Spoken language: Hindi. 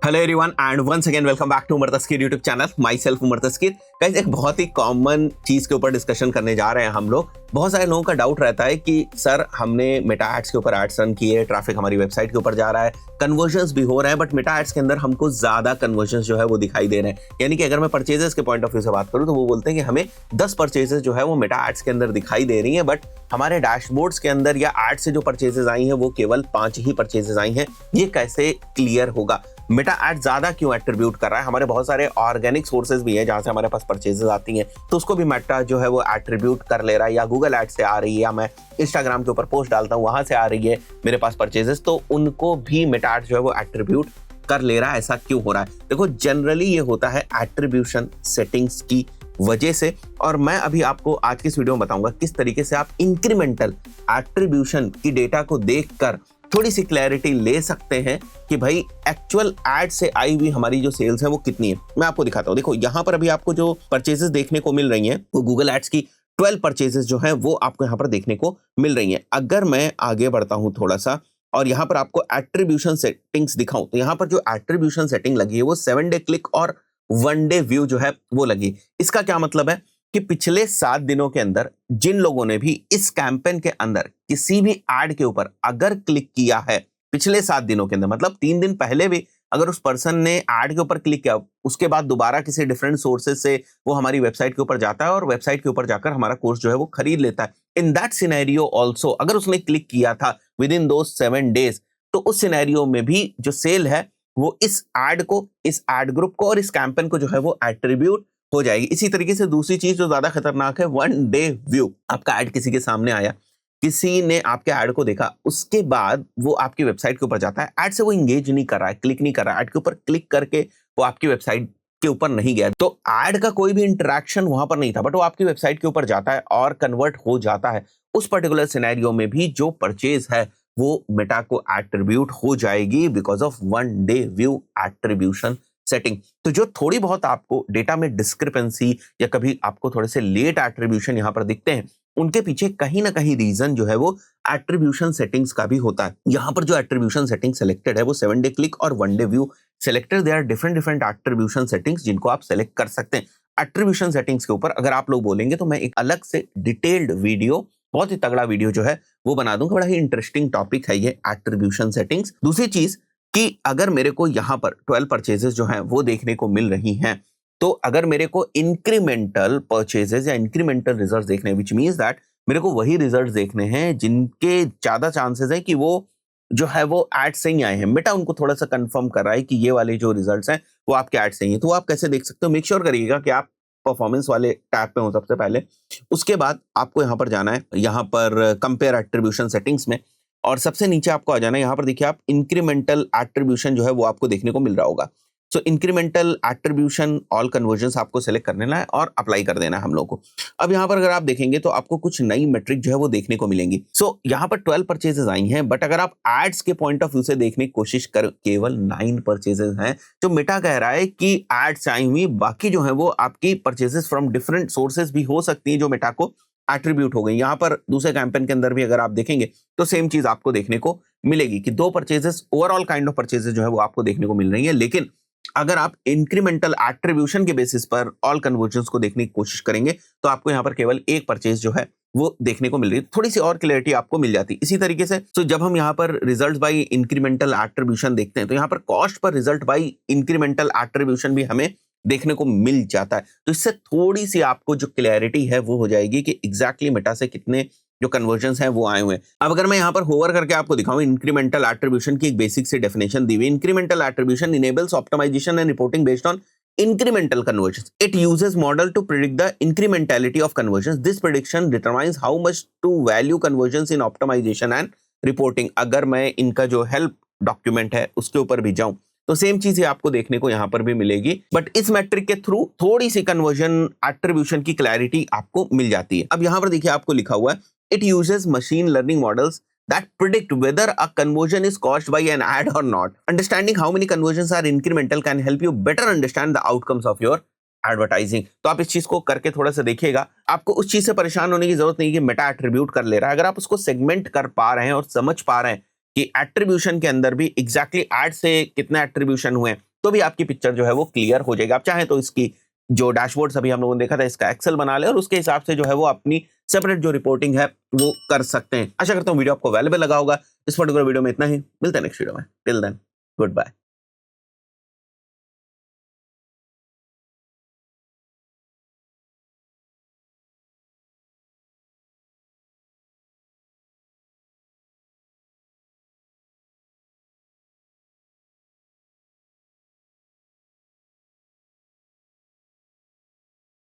Hello everyone and once again welcome back to Umar Taskeer YouTube channel. Myself Umar Taskeer. Guys, एक बहुत ही कॉमन चीज के ऊपर डिस्कशन करने जा रहे हैं हम लोग। बहुत सारे लोगों का डाउट रहता है कि सर हमने मेटा एड्स के ऊपर एड्स रन किए, ट्रैफिक हमारी वेबसाइट के ऊपर जा रहा है, कन्वर्जन्स भी हो रहे हैं, बट मेटा एड्स के अंदर हमको ज्यादा कन्वर्जन्स जो है वो दिखाई दे रहे हैं। यानी कि अगर मैं परचेजेस के पॉइंट ऑफ व्यू से बात करूं तो वो बोलते हैं कि हमें 10 परचेजेस जो है वो मेटा एड्स के अंदर दिखाई दे रही है, बट हमारे डैशबोर्ड्स के अंदर या एड से जो परचेजेस आई हैं वो केवल 5 ही परचेजेस आई हैं। ये कैसे क्लियर होगा? मेटा एड ज्यादा क्यों एट्रीब्यूट कर रहा है? हमारे बहुत सारे ऑर्गेनिक सोर्सेज भी है जहां से हमारे पास परचेजेस आती हैं, तो उसको भी मेटा जो है वो एट्रीब्यूट कर ले रहा है, या गूगल एड से आ रही है, या मैं इंस्टाग्राम के ऊपर पोस्ट डालता हूं वहां से आ रही है मेरे पास परचेजेस, तो उनको भी मेटा एड जो है वो एट्रीब्यूट कर ले रहा है। ऐसा क्यों हो रहा है? देखो, जनरली ये होता है एट्रीब्यूशन सेटिंग्स की वजह से, और मैं अभी आपको आज की इस वीडियो में बताऊंगा किस तरीके से आप इंक्रीमेंटल एट्रीब्यूशन की डेटा को देखकर थोड़ी सी क्लैरिटी ले सकते हैं कि भाई एक्चुअल एड से आई हुई हमारी जो सेल्स है वो कितनी है। मैं आपको दिखाता हूं। देखो, यहां पर अभी आपको जो परचेजेस देखने को मिल रही हैं वो गूगल एड्स की 12 परचेजेस जो हैं वो आपको यहां पर देखने को मिल रही हैं। अगर मैं आगे बढ़ता हूं थोड़ा सा और यहां पर आपको एट्रीब्यूशन सेटिंग्स दिखाऊं, तो यहां पर जो एट्रीब्यूशन सेटिंग लगी है वो 7 डे क्लिक और 1 डे व्यू जो है वो लगी। इसका क्या मतलब है कि पिछले 7 दिनों के अंदर जिन लोगों ने भी इस कैंपेन के अंदर किसी भी एड के ऊपर अगर क्लिक किया है पिछले 7 दिनों के अंदर, मतलब 3 दिन पहले भी अगर उस पर्सन ने एड के ऊपर क्लिक किया, उसके बाद दोबारा किसी डिफरेंट सोर्सेज से वो हमारी वेबसाइट के ऊपर जाता है और वेबसाइट के ऊपर जाकर हमारा कोर्स जो है वो खरीद लेता है। इन दैट सिनेरियो ऑल्सो अगर उसने क्लिक किया था विद इन दो 7 डेज, तो उस सिनेरियो में भी जो सेल है वो इस एड को, इस एड ग्रुप को और इस कैंपेन को जो है वो एट्रीब्यूट हो जाएगी। इसी तरीके से दूसरी चीज जो ज्यादा खतरनाक है, 1 डे व्यू। आपका एड किसी के सामने आया, किसी ने आपके एड को देखा, उसके बाद वो आपकी वेबसाइट के ऊपर जाता है, एड से वो इंगेज नहीं कर रहा है, क्लिक नहीं कर रहा है, एड के ऊपर क्लिक करके वो आपकी वेबसाइट के ऊपर नहीं गया, तो एड का कोई भी इंटरेक्शन वहां पर नहीं था, बट वो आपकी वेबसाइट के ऊपर जाता है और कन्वर्ट हो जाता है। उस पर्टिकुलर सिनेरियो में भी जो परचेज है वो मेटा को एट्रीब्यूट हो जाएगी because of 1 day view attribution setting. तो जो थोड़ी बहुत आपको डेटा में डिस्क्रिपेंसी या कभी आपको थोड़े से लेट एट्रीब्यूशन यहां पर दिखते हैं, उनके पीछे कहीं ना कहीं रीजन जो है वो एट्रीब्यूशन सेटिंग्स का भी होता है। यहां पर जो एट्रीब्यूशन सेटिंग सेलेक्टेड है वो 7 डे क्लिक और 1 day view selected. They are different attribution settings जिनको आप सेलेक्ट कर सकते हैं। एट्रीब्यूशन सेटिंग्स के ऊपर अगर आप लोग बोलेंगे तो मैं एक अलग से डिटेल्ड वीडियो, बहुत ही तगड़ा वीडियो जो है वो बना दूंगा। बड़ा ही इंटरेस्टिंग टॉपिक है ये एट्रीब्यूशन सेटिंग्स। दूसरी चीज कि अगर मेरे को यहां पर 12 परचेजेस जो हैं वो देखने को मिल रही हैं, तो अगर मेरे को इंक्रीमेंटल परचेजेस या इंक्रीमेंटल रिजल्ट्स देखने, विच मींस दैट मेरे को वही रिजल्ट्स देखने हैं जिनके ज्यादा चांसेस है कि वो जो है वो एड से ही आए हैं। मेटा उनको थोड़ा सा कंफर्म कर रहा है कि ये वाले जो रिजल्ट्स हैं वो आपके एड से ही हैं। तो आप कैसे देख सकते हो? मेक श्योर करिएगा कि आप परफॉर्मेंस वाले टैब पे हो सबसे पहले। उसके बाद आपको यहाँ पर जाना है, यहाँ पर कंपेयर एट्रीब्यूशन सेटिंग्स में, और सबसे नीचे आपको आ जाना है। यहाँ पर देखिए आप इंक्रीमेंटल एट्रीब्यूशन जो है वो आपको देखने को मिल रहा होगा। सो इंक्रीमेंटल एट्रीब्यूशन ऑल कन्वर्जन्स आपको सेलेक्ट कर लेना है और अप्लाई कर देना है हम लोग को। अब यहाँ पर अगर आप देखेंगे तो आपको कुछ नई मेट्रिक जो है वो देखने को मिलेंगी। सो यहाँ पर 12 परचेजेस आई हैं, बट अगर आप एड्स के पॉइंट ऑफ व्यू से देखने की कोशिश कर, केवल 9 परचेजेस हैं जो मेटा कह रहा है कि एड्स आई हुई। बाकी जो है वो आपकी परचेजेस फ्रॉम डिफरेंट सोर्सेज भी हो सकती है जो मेटा को एट्रीब्यूट हो गई। यहाँ पर दूसरे कैंपेन के अंदर भी अगर आप देखेंगे तो सेम चीज आपको देखने को मिलेगी कि 2 purchases overall kind of purchases जो है वो आपको देखने को मिल रही है। लेकिन अगर आप इंक्रीमेंटल एट्रीब्यूशन के बेसिस पर ऑल कन्वर्जन्स को देखने की कोशिश करेंगे तो आपको यहाँ पर केवल एक परचेज जो है वो देखने को मिल रही है। थोड़ी सी और क्लैरिटी आपको मिल जाती है। इसी तरीके से तो जब हम यहाँ पर रिजल्ट बाय इंक्रीमेंटल एट्रीब्यूशन देखते हैं तो यहाँ पर cost per result by incremental attribution भी हमें देखने को मिल जाता है। तो इससे थोड़ी सी आपको जो क्लैरिटी है वो हो जाएगी कि एग्जैक्टली मेटा से कितने जो कन्वर्जन्स हैं वो आए हुए हैं। अब अगर मैं यहाँ पर होवर करके आपको दिखाऊं, इंक्रीमेंटल एट्रीब्यूशन की एक बेसिक से डेफिनेशन दी हुई। Incremental attribution enables optimization and reporting based on incremental conversions. It uses model to predict the incrementality of conversions. This prediction determines how much to value conversions in optimization and reporting. अगर मैं इनका जो हेल्प डॉक्यूमेंट है उसके ऊपर भी जाऊं तो सेम चीज आपको देखने को यहां पर भी मिलेगी, बट इस मैट्रिक के थ्रू थोड़ी सी कन्वर्जन एट्रीब्यूशन की क्लैरिटी आपको मिल जाती है। अब यहां पर देखिए आपको लिखा हुआ है, it uses machine learning models that predict whether a conversion is caused by an ad or not. Understanding how many conversions are incremental can help you better understand the outcomes of your advertising. तो आप इस चीज को करके थोड़ा सा देखिएगा। आपको उस चीज से परेशान होने की जरूरत नहीं कि मेटा एट्रीब्यूट कर ले रहा है। अगर आप उसको सेगमेंट कर पा रहे हैं और समझ पा रहे हैं कि एट्रीब्यूशन के अंदर भी एग्जैक्टली एड से कितने एट्रीब्यूशन हुए, तो भी आपकी पिक्चर जो है वो क्लियर हो जाएगी। आप चाहें तो इसकी जो डैशबोर्ड्स अभी हम लोगों ने देखा था, इसका एक्सेल बना ले और उसके हिसाब से जो है वो अपनी सेपरेट जो रिपोर्टिंग है वो कर सकते हैं। आशा करता हूँ वीडियो आपको वैल्यूएबल लगा होगा। इस पर्टिकुलर वीडियो में इतना ही, मिलते हैं नेक्स्ट वीडियो में। Till then, good bye.